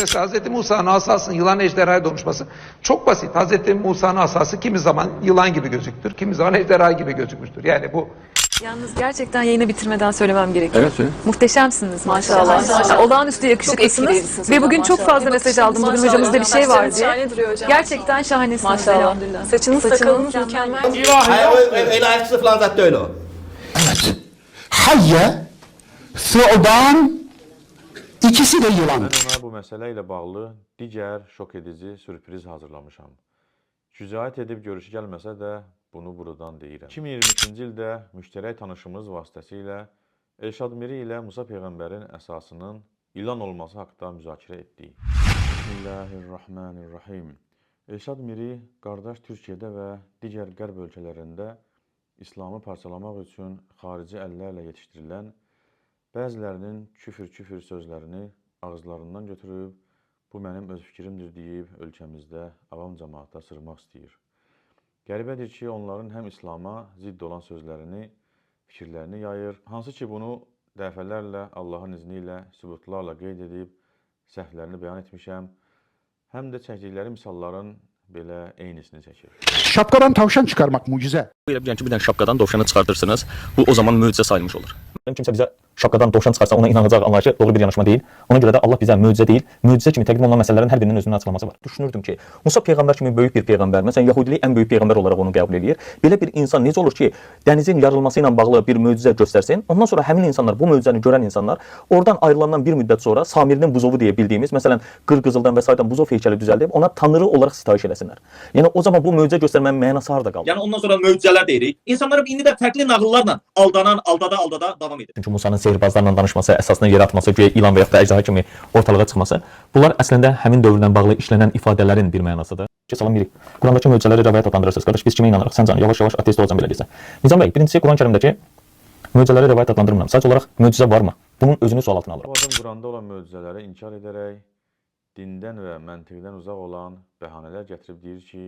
Mesela Hz. Musa'nın asasının yılan ejderhaya dönüşmesi çok basit. Hz. Musa'nın asası kimi zaman yılan gibi gözüktür, kimi zaman ejderha gibi gözükmüştür. Yani bu Yalnız gerçekten yayını bitirmeden söylemem gerekiyor. Evet, söyle. Muhteşemsiniz Maşallah. maşallah. Olağanüstü yakışıklısınız. Ve bugün çok fazla mesaj aldım. Bugün hocamızda bir şey var diye. Gerçekten şahanesiniz Maşallah. elhamdülillah. Saçınız sakalınız mükemmel. Öyle ayakkabı falan zaten öyle o. Evet. Hayye, Su'dan, ikisi de yılan. Mən ona bu məsələ ilə bağlı digər şok edici sürpriz hazırlamışam. Şücaət edib görüşü gəlməsə də bunu buradan deyirəm. 2022-ci ildə müştərək tanışımız vasitəsilə Elşad Miri ilə Musa Peyğəmbərin əsasının ilan olması haqqında müzakirə etdik. Bismillahirrahmanirrahim. Elşad Miri qardaş Türkiyədə və digər qərb ölkələrində İslamı parçalamaq üçün xarici əllərlə yetişdirilən bəzilərinin küfür sözlərini ağızlarından götürüb, bu mənim öz fikrimdir deyib, ölkəmizdə avam cəmaata sırmaq istəyir. Qəribədir ki, onların həm İslama zidd olan sözlərini, fikirlərini yayır, hansı ki bunu dəfələrlə Allahın izni ilə, sübutlarla qeyd edib, səhvlərini bəyan etmişəm, həm də çəkdikləri misalların belə eynisini çəkir. Şapkadan tavşan çıkarmak mucize. Elə bilən ki, bir dənə şapkadan dovşanı çıxartırsınız, bu o zaman möcüzə sayılmış olur. Kimsə bizə şapkadan dovşan çıxarsa ona inanacaq anlayışı doğru bir yanaşma deyil. Ona görə də Allah bizə möcüzə deyil, möcüzə kimi təqdim olunan məsələlərin hər birinin özünün açıqlaması var. Düşünürdüm ki, Musa peyğəmbər kimi böyük bir peyğəmbər, məsələn Yahudilik ən böyük peyğəmbər olaraq onu qəbul edir. Belə bir insan necə olur ki, dənizin yarılması ilə bağlı bir möcüzə göstərsin, ondan sonra həmin insanlar, bu möcüzəni görən insanlar oradan ayrılandan bir müddət sonra Samirinin buzovu deyə bildiyimiz, məsələn qırqızıldan və sairədən buzov heykəli düzəldib ona tanrı olaraq sitayiş eləsinlər. Yəni o zaman bu möcüzə göstərmənin mənası harda qaldı? Yəni ondan sonra möcüzələr deyirik. İnsanlar indi də fərqli nağıllarla aldada davam edir. Çünki Musanın sehirbazlarla danışması, əsasını yerə atması, güya ilan və ya da əcdaha kimi ortalığa çıxması, bunlar əslində həmin dövrlə bağlı işlənən ifadələrin bir mənasıdır. Salam Miri, Qurandakı möcüzələri rəvayət adlandırırsınız. Qardaş, biz kimə inanırıq? Sən canı yavaş-yavaş ateist olacam belə desən. Nizam bəy, birincisi Quran-Kərimdəki möcüzələri rəvayət adlandırmıram. Sadəcə olaraq möcüzə varmı? Bunun özünü sual altına alıram. Bu adam Quranda olan möcüzələri inkar edərək, dindən və məntiqdən uzaq olan bəhanələr gətirib deyir ki,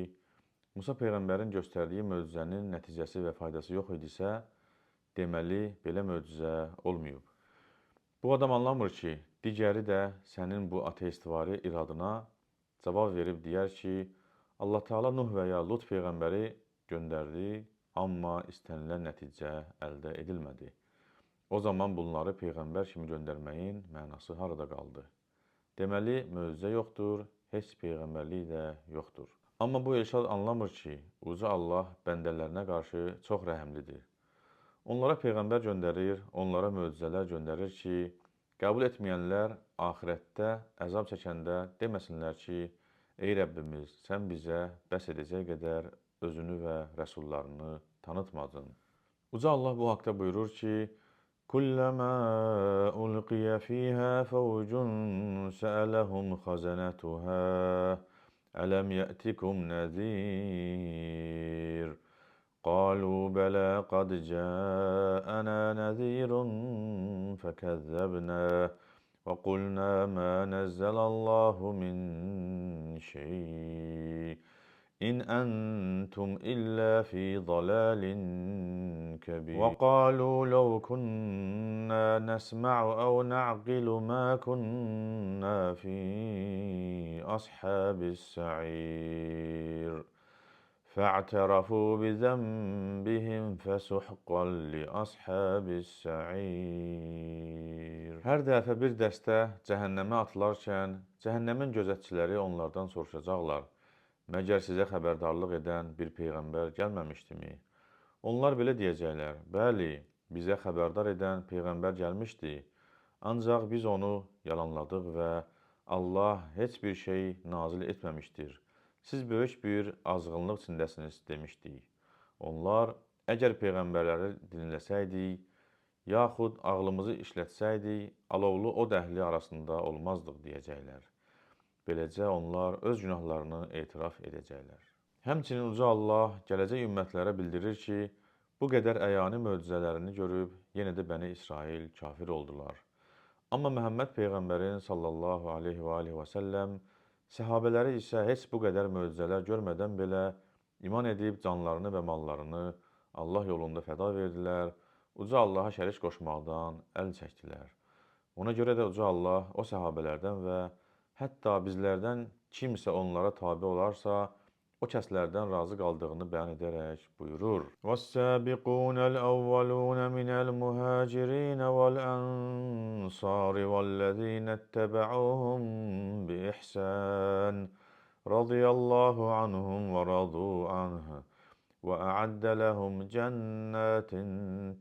Musa Peyğəmbərin göstərdiyi möcüzənin nəticəsi və faydası yox idisə, deməli, belə möcüzə olmayıb. Bu adam anlamır ki, digəri də sənin bu ateistvari iradına cavab verib deyər ki, Allah Teala Nuh və ya Lut Peyğəmbəri göndərdi, amma istənilən nəticə əldə edilmədi. O zaman bunları Peyğəmbər kimi göndərməyin mənası harada qaldı? Deməli, möcüzə yoxdur, heç Peyğəmbərlik də yoxdur. Amma bu Elşad anlamır ki, Uca Allah bəndələrinə qarşı çox rəhəmlidir. Onlara Peyğəmbər göndərir, onlara möcüzələr göndərir ki, qəbul etməyənlər axirətdə əzab çəkəndə deməsinlər ki, ey Rəbbimiz, sən bizə bəs edəcək qədər özünü və rəsullarını tanıtmadın. Uca Allah bu haqda buyurur ki, Kulləmə ulqiyə fiyhə fəvcun səələhum xəzənətuhə ələm yətikum nəzir. قالوا بلى قد جاءنا نذير فكذبنا وقلنا ما نزل الله من شيء إن أنتم إلا في ضلال كبير وقالوا لو كنا نسمع أو نعقل ما كنا في أصحاب السعير فاعترفوا بذنبهم فسحقا لأصحاب السعير. Hər dəfə bir dəstə cəhənnəmə atılarkən, cəhənnəmin gözətçiləri onlardan soruşacaqlar. Məgər sizə xəbərdarlıq edən bir peyğəmbər gəlməmişdimi? Onlar belə deyəcəklər, bəli, bizə xəbərdar edən peyğəmbər gəlmişdi. Ancaq biz onu yalanladıq və Allah heç bir şey nazil etməmişdir. Siz böyük bir azğınlıq içindəsiniz demişdik. Onlar, əgər peyğəmbərləri dinləsəydik, yaxud ağlımızı işlətsəydik, alovlu o dəhli arasında olmazdıq deyəcəklər. Beləcə onlar öz günahlarını etiraf edəcəklər. Həmçinin Uca Allah gələcək ümmətlərə bildirir ki, bu qədər əyani möcüzələrini görüb yenə də Bəni İsrail kafir oldular. Amma Məhəmməd Peyğəmbərin sallallahu aleyhi və səlləm səhabələri isə heç bu qədər möcüzələr görmədən belə iman edib canlarını və mallarını Allah yolunda fəda verdilər, Uca Allaha şərik qoşmaqdan əl çəkdilər. Ona görə də Uca Allah o səhabələrdən və Hətta bizlərdən kimsə onlara tabe olarsa, o kəslərdən razı qaldığını bəyan edərək buyurur. وَالسَّابِقُونَ الْأَوَّلُونَ مِنَ الْمُهَاجِرِينَ وَالْأَنصَارِ وَالَّذِينَ اتَّبَعُوهُم بِإِحْسَانٍ رَضِيَ اللَّهُ عَنْهُمْ وَرَضُوا عَنْهُ وَأَعَدَّ لَهُمْ جَنَّاتٍ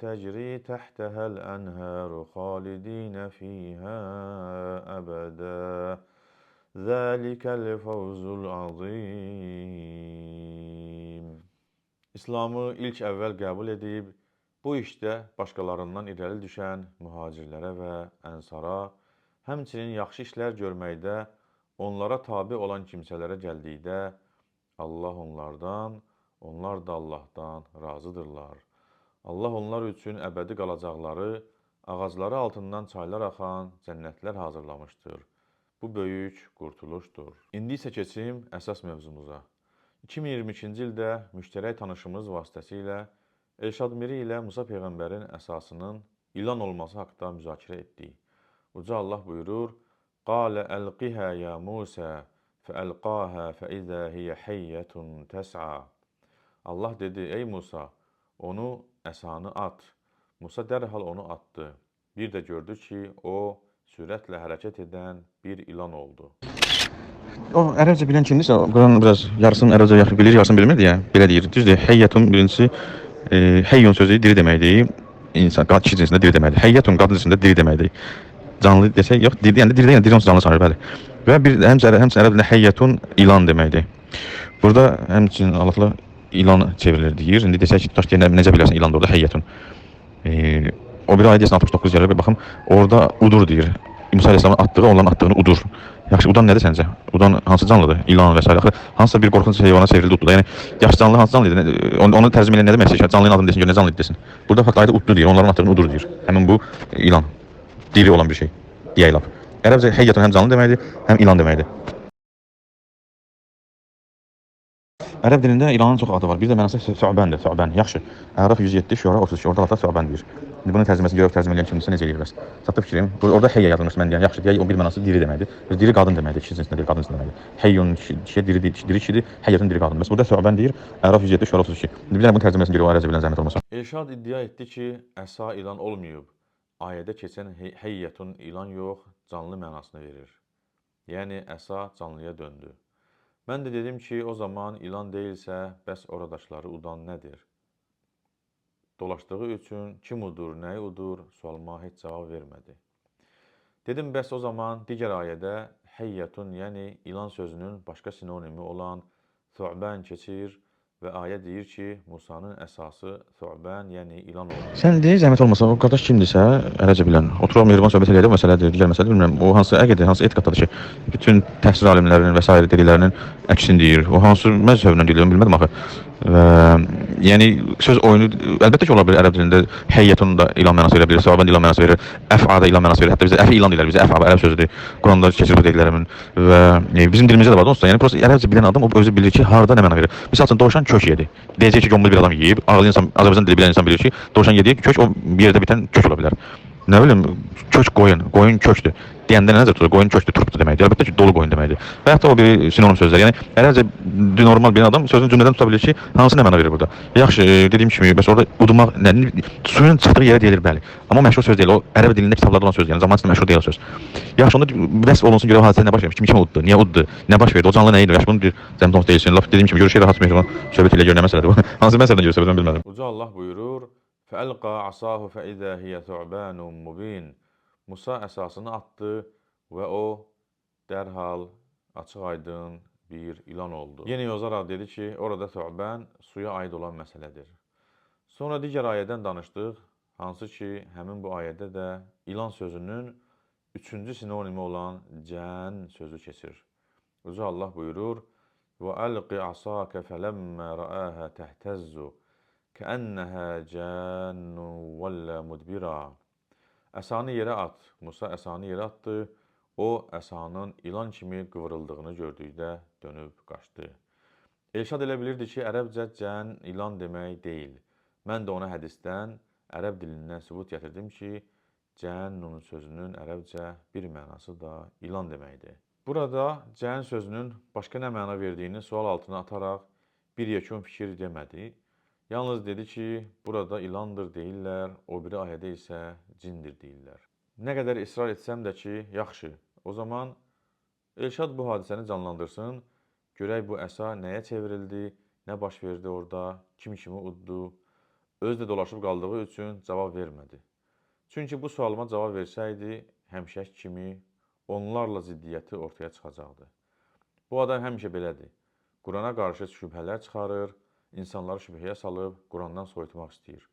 تَجْرِي تَحْتَهَا الْأَنْهَارُ خَالِدِينَ فِيهَا أَبَدًا ذَلِكَ الْفَوْزُ الْعَظِيمُ. İslamı ilk əvvəl qəbul edib, bu işdə başqalarından irəli düşən mühacirlərə və ənsara, həmçinin yaxşı işlər görməkdə, onlara tabe olan kimsələrə gəldikdə, Allah onlardan, onlar da Allahdan razıdırlar. Allah onlar üçün əbədi qalacaqları, ağacları altından çaylar axan cənnətlər hazırlamışdır. Bu böyük qurtuluşdur. İndi isə keçim əsas mövzumuza. 2022-ci ildə müştərək tanışımız vasitəsilə Elşad Miri ilə Musa Peyğəmbərin əsasının ilan olması haqqında müzakirə etdik. Uca Allah buyurur, قَالَ أَلْقِهَا يَا مُوسَى فَأَلْقَاهَا فَإِذَا هِيَ حَيَّةٌ تَسْعَى. Allah dedi, ey Musa, onu əsanı at. Musa dərhal onu atdı. Bir də gördü ki, o sürətlə hərəkət edən bir ilan oldu. O ərəbcə bilən kimdirsə, Quran biraz yarısını ərəbcə bilir, yarısını bilmir deyə belə deyir. Düzdür, həyyətun birincisi həyyun sözü diri deməkdir. İnsan kişi cinsində diri deməkdir. Həyyətun qadın cinsində diri deməkdir. Canlı desək, yox, diri deyəndə diri deyəndə diri onsuz canlı sanır, bəli. Və bir həmçinin ərəb dilində həyyətun ilan deməkdir. Burada həmçinin Allah ilan çevrilir deyir. İndi desək ki, tutaq ki, necə bilərsən ilan da orada həyyətun. O bir ayət 69 gəlir və baxım, orada udur deyir. Musa Aleyhisselamın atdığı, onların attığını udur. Yaxşı, udan nədir səncə? Udan hansı canlıdır? İlan və s. Axı, hansısa bir qorxunc heyvana çevrildi utdu da. Yəni, yaxşı canlı hansı canlı idi? Onu tərcümə edən nə deməkdir? Canlının adını desin, gör nə canlı idi desin. Burada fakt ayədə utdu deyir, onların attığını udur deyir. Həmin bu ilan. Diri olan bir şey. Deyək lap. Ərəbcə həyyətun həm canlı deməkdir, həm ilan deməkdir. Ərəb dilində ilanın çox adı var. Bir də mənası Sü'bəndir, Sü'bən. Yaxşı. Əraf 107, Şüara 32. Orada Allah Sü'bən deyir. İndi bunun tərcüməsini görüb tərcümə edən kimsə necə eləyir bəs? Çatdı fikrim. Orada heyyə yazılmış mən deyən. Yaxşı, deyək o bir mənası diri deməkdir. Diri qadın deməkdir. Kişi cinsində deyil, qadın cinsində deməkdir. Heyyun kişi diri kişidir, həyyətun diri qadın. Bəs burada Sü'bən deyir. Əraf 107, Şüara 32. İndi bir dənə bunun tərcüməsini görüb ərəbcə bilən zəhmət olmasa. Elşad iddia etdi ki, əsa ilan olmayıb. Ayədə keçən həyyətun ilan yox, canlı mənasını verir. Yəni əsa canlıya döndü. Mən də dedim ki, o zaman ilan deyilsə, bəs oradakıları udan nədir? Dolaşdığı üçün kim udur, nəyi udur, sualıma heç cavab vermədi. Dedim, bəs o zaman digər ayədə həyyətun, yəni ilan sözünün başqa sinonimi olan Sü'bən keçir və ayə deyir ki, Musanın əsası Sü'bən, yəni ilan olur. Sən deyir, zəhmət olmasa, o qardaş kimdirsə, ərəbcə bilən, oturaq mehriban söhbət eləyək, o məsələdir, digər məsələdir, bilmirəm, o hansı əqidə, hansı etikaddadır ki, bütün təhsil alimlərinin və s. dediklərinin əksini deyir, o hansı məzhəblə deyir, bilmədim axı. Yəni, söz oyunu, əlbəttə ki, ola bilir, ərəb dilində həyyətun da ilan mənası verə bilir, Sü'bən ilan mənası verir, əf'a da ilan mənası verir, hətta bizə əfi ilan deyirlər, bizə əf'a, ərəb sözüdür, Quranda keçir bu dediklərimin və bizim dilimizdə də var, onsuz da, yəni, prosta ərəbcə bilən adam o özü bilir ki, harada nə məna verir. Misal üçün, dovşan kök yedi. Deyəcək ki, gömülü bir adam yeyib, ağlı insan, Azərbaycan dili bilən insan bilir ki, dovşan yediyi kök o bir yerdə bitən kök ola bilər. Nə bilim, kök qoyun kökdür. Deyəndə nə nəzər tutur? Qoyun kökdür, turpdur deməkdir. Əlbəttə ki, dolu qoyun deməkdir. Və hətta o bir sinonim sözlər. Yəni ərəbcə normal bir adam sözünü cümlədən tuta bilir ki, hansı nə məna verir burada. Yaxşı, dediyim kimi, bəs orada udmaq, suyun çatdığı yerə deyilir, bəli. Amma məşhur söz deyil. O ərəb dilində kitablarda olan söz, yəni zaman içində məşhur deyil o söz. Yaxşı, onda vəsf olunsun görə hadisə nə baş vermiş? Kim uddu? Niyə uddu? Nə baş verdi? O canlı nə idi? Yaxşı, bunu bir zəmtons deyilsin. Laf dediyim kimi görüşə rahat mehriban söhbət elə gör nə məsələdir bu. Hansı məsələdən görsə mən bilmədim. Uca Allah buyurur: "Fəlqa asahu fəizə hiyə thu'banun mubin." Musa əsasını atdı və o dərhal açıq-aydın bir ilan oldu. Yenə yozaraq dedi ki, orada thu'ban suya aid olan məsələdir. Sonra digər ayədən danışdıq, hansı ki, həmin bu ayədə də ilan sözünün üçüncü sinonimi olan cən sözü keçir. Uca Allah buyurur: وَأَلْقِ عَصَاكَ فَلَمَّا رَآهَا تَهْتَزُّ كَأَنَّهَا جَانٌّ وَلَّا مُدْبِرًا. Əsanı yerə at. Musa əsanı yerə atdı. O, əsanın ilan kimi qıvrıldığını gördükdə dönüb qaçdı. Elşad elə bilirdi ki, ərəbcə cən ilan demək deyil. Mən də ona hədisdən, ərəb dilindən sübut gətirdim ki, cənnun sözünün ərəbcə bir mənası da ilan deməkdir. Burada cən sözünün başqa nə məna verdiyini sual altına ataraq bir yekun fikir demədi. Yalnız dedi ki, burada ilandır deyirlər, o biri ayədə isə cindir deyirlər. Nə qədər israr etsəm də ki, yaxşı, o zaman Elşad bu hadisəni canlandırsın, görək bu əsa nəyə çevrildi, nə baş verdi orada, kim kimi uddu, özü də dolaşıb qaldığı üçün cavab vermədi. Çünki bu sualıma cavab versəydi, həmişək kimi onlarla ziddiyyəti ortaya çıxacaqdı. Bu adam həmişə belədir. Qurana qarşı şübhələr çıxarır, insanları şübhəyə salıb Qurandan soyutmaq istəyir.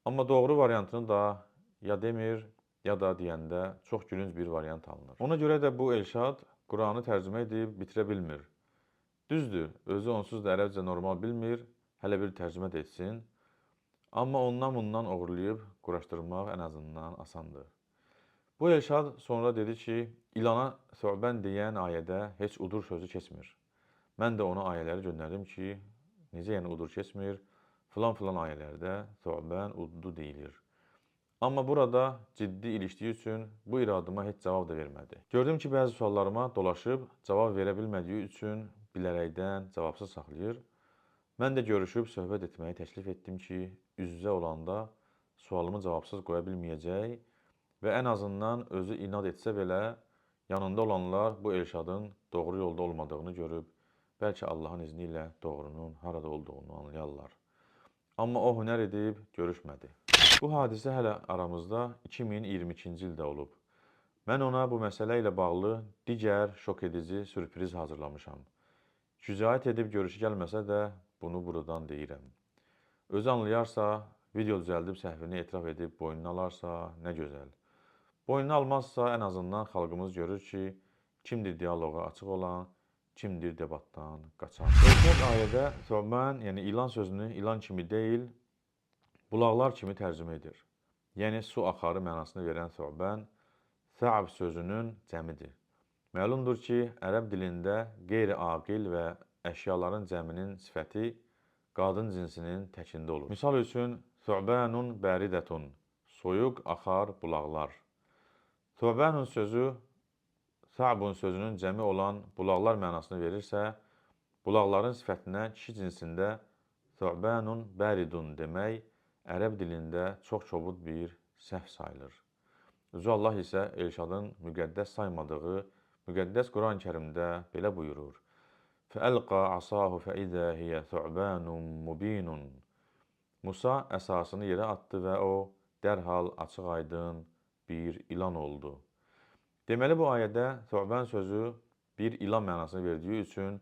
Amma doğru variantını da ya demir, ya da deyəndə çox gülünc bir variant alınır. Ona görə də bu Elşad Quranı tərcümə edib bitirə bilmir. Düzdür, özü onsuz da ərəbcə normal bilmir, hələ bir tərcümə də etsin. Amma ondan bundan oğurlayıb quraşdırmaq ən azından asandır. Bu Elşad sonra dedi ki, ilana Thuban deyən ayədə heç udur sözü keçmir. Mən də ona ayələri göndərdim ki, necə yəni udur keçmir, filan ayələrdə Thuban uddu deyilir. Amma burada ciddi ilişdiyi üçün bu iradıma heç cavab da vermədi. Gördüm ki, bəzi suallarıma dolaşıb cavab verə bilmədiyi üçün bilərəkdən cavabsız saxlayır. Mən də görüşüb söhbət etməyi təklif etdim ki, üz-üzə olanda sualımı cavabsız qoya bilməyəcək və ən azından özü inad etsə belə yanında olanlar bu Elşadın doğru yolda olmadığını görüb, bəlkə Allahın izni ilə doğrunun harada olduğunu anlayarlar. Amma o hünər edib görüşmədi. Bu hadisə hələ aramızda 2022-ci ildə olub. Mən ona bu məsələ ilə bağlı digər şok edici sürpriz hazırlamışam. Şücaət edib görüşü gəlməsə də bunu buradan deyirəm. Özü anlayarsa, video düzəldib səhvini etiraf edib boynuna alarsa, nə gözəl. Boynuna almazsa, ən azından xalqımız görür ki, kimdir diyaloqa açıq olan, kimdir debatdan qaçan. Elşad ayədə Thuban, yəni ilan sözünü ilan kimi deyil, bulaqlar kimi tərcümə edir. Yəni su axarı mənasını verən Thuban, Tha'b sözünün cəmidir. Məlumdur ki, ərəb dilində qeyri-aqil və əşyaların cəminin sifəti qadın cinsinin təkində olur. Misal üçün, Thubanun bəridətun, soyuq axar bulaqlar. Thubanun sözü Tha'bun sözünün cəmi olan bulaqlar mənasını verirsə, bulaqların sifətinə kişi cinsində Thubanun bəridun demək ərəb dilində çox kobud bir səhv sayılır. Üzü Allah isə Elşadın müqəddəs saymadığı müqəddəs Quran-Kərimdə belə buyurur. فَأَلْقَى عَصَاهُ فَإِذَا هِيَ ثُعْبَانٌ مُبِينٌ Musa əsasını yerə atdı və o dərhal açıq-aydın bir ilan oldu. Deməli, bu ayədə Thuban sözü bir ilan mənasını verdiyi üçün,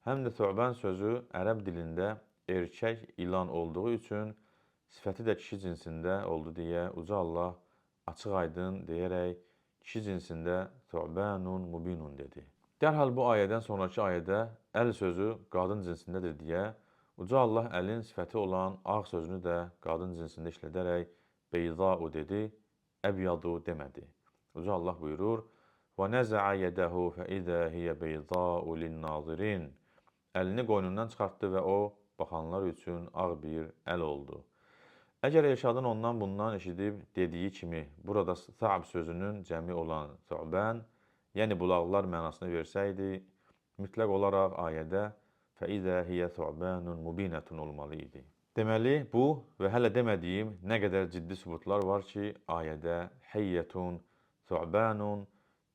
həm də Thuban sözü ərəb dilində erkək ilan olduğu üçün, sifəti də kişi cinsində oldu deyə Uca Allah açıq-aydın deyərək kişi cinsində Thubanun mubinun dedi. Dərhal bu ayədən sonraki ayədə əl sözü qadın cinsindədir deyə Uca Allah əlin sifəti olan ağ sözünü də qadın cinsində işlədərək beyza'u dedi, əbyadu demədi. Uca Allah buyurur, وَنَزَعَ يَدَهُ فَإِذَا هِيَ بَيْضَاءُ لِلنَّاظِرِينَ Əlini qoynundan çıxartdı və o, baxanlar üçün ağ bir əl oldu. Əgər Elşadın ondan bundan eşidib dediyi kimi, burada Tha'b sözünün cəmi olan Thuban, yəni bulaqlar mənasını versəydi, mütləq olaraq ayədə فَإِذَا هِيَ ثُعْبَانٌ مُبِينَةٌ olmalı idi. Deməli, bu və hələ demədiyim nə qədər ciddi sübutlar var ki, ayədə Hiyyətun, Thu'banun,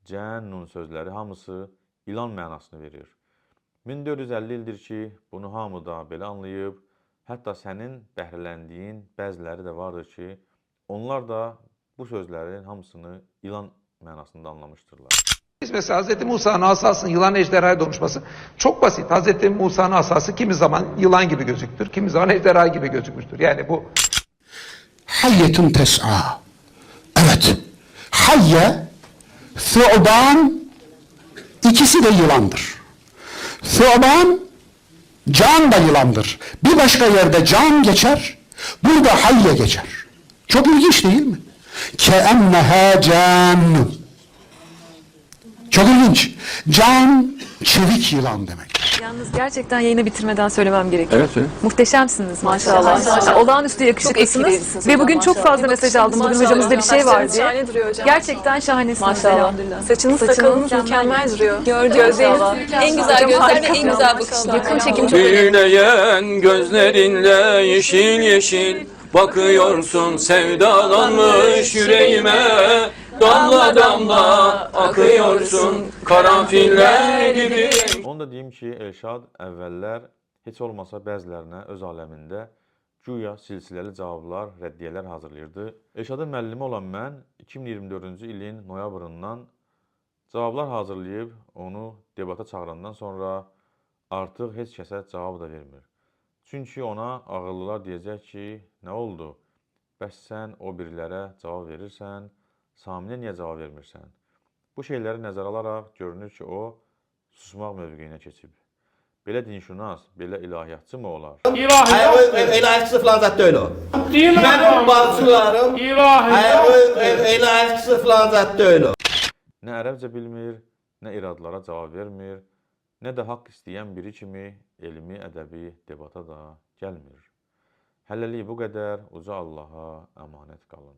Cənnun sözləri hamısı ilan mənasını verir. 1450 ildir ki, bunu hamı da belə anlayıb, hətta sənin bəhrələndiyin bəziləri də vardır ki, onlar da bu sözlərin hamısını ilan mənasında anlamışdırlar. Biz mesela Hz. Musa'nın asasının yılan ejderhaya dönüşmesi çok basit. Hz. Musa'nın asası kimi zaman yılan gibi gözüktür, kimi zaman ejderha gibi gözükmüştür. Yani bu Hayyetun tes'a. Evet. Hayye, Thuban, ikisi de yılandır. Thuban, can da yılandır. Bir başka yerde can geçer, burada hayye geçer. Çok ilginç değil mi? Ke'enneha cannun. Çok ilginç. Can, çevik yılan demek. Yalnız gerçekten yayını bitirmeden söylemem gerekiyor. Evet söyle. Muhteşemsiniz maşallah. Yani olağanüstü yakışıklısınız. Ve bugün çok fazla mesaj aldım. Bugün hocamızda bir şey var diye. Gerçekten şahanesiniz elhamdülillah. Saçınız sakalınız mükemmel duruyor. Gözleriniz en güzel gözler ve en güzel bakışlar. Yakın çekim çok önemli. Büyüleyen gözlerinle yeşil yeşil bakıyorsun, sevdalanmış yüreğime. Damla damla akıyorsun karanfiller gibi. Onu da deyim ki, Elşad əvvəllər heç olmasa bəzilərinə öz aləmində güya silsiləli cavablar, rəddiyələr hazırlayırdı. Elşadın müəllimi olan mən 2024-cü ilin noyabrından cavablar hazırlayıb onu debata çağırandan sonra artıq heç kəsə cavab da vermir. Çünki ona ağıllılar deyəcək ki, nə oldu? Bəs sən o birilərə cavab verirsən, Saminə niyə cavab vermirsən? Bu şeyləri nəzərə alaraq görünür ki, o susmaq mövqeyinə keçib. Belə dinşünas, belə ilahiyyatçı mı olar? İlahiyyatçı falan zat deyil o. Mənim bacılarım ilahiyyatçı falan zat deyil o. Nə ərəbcə bilmir, nə iradlara cavab vermir, nə də haqq istəyən biri kimi elmi, ədəbi debata da gəlmir. Hələlik bu qədər, uca Allaha əmanət qalın.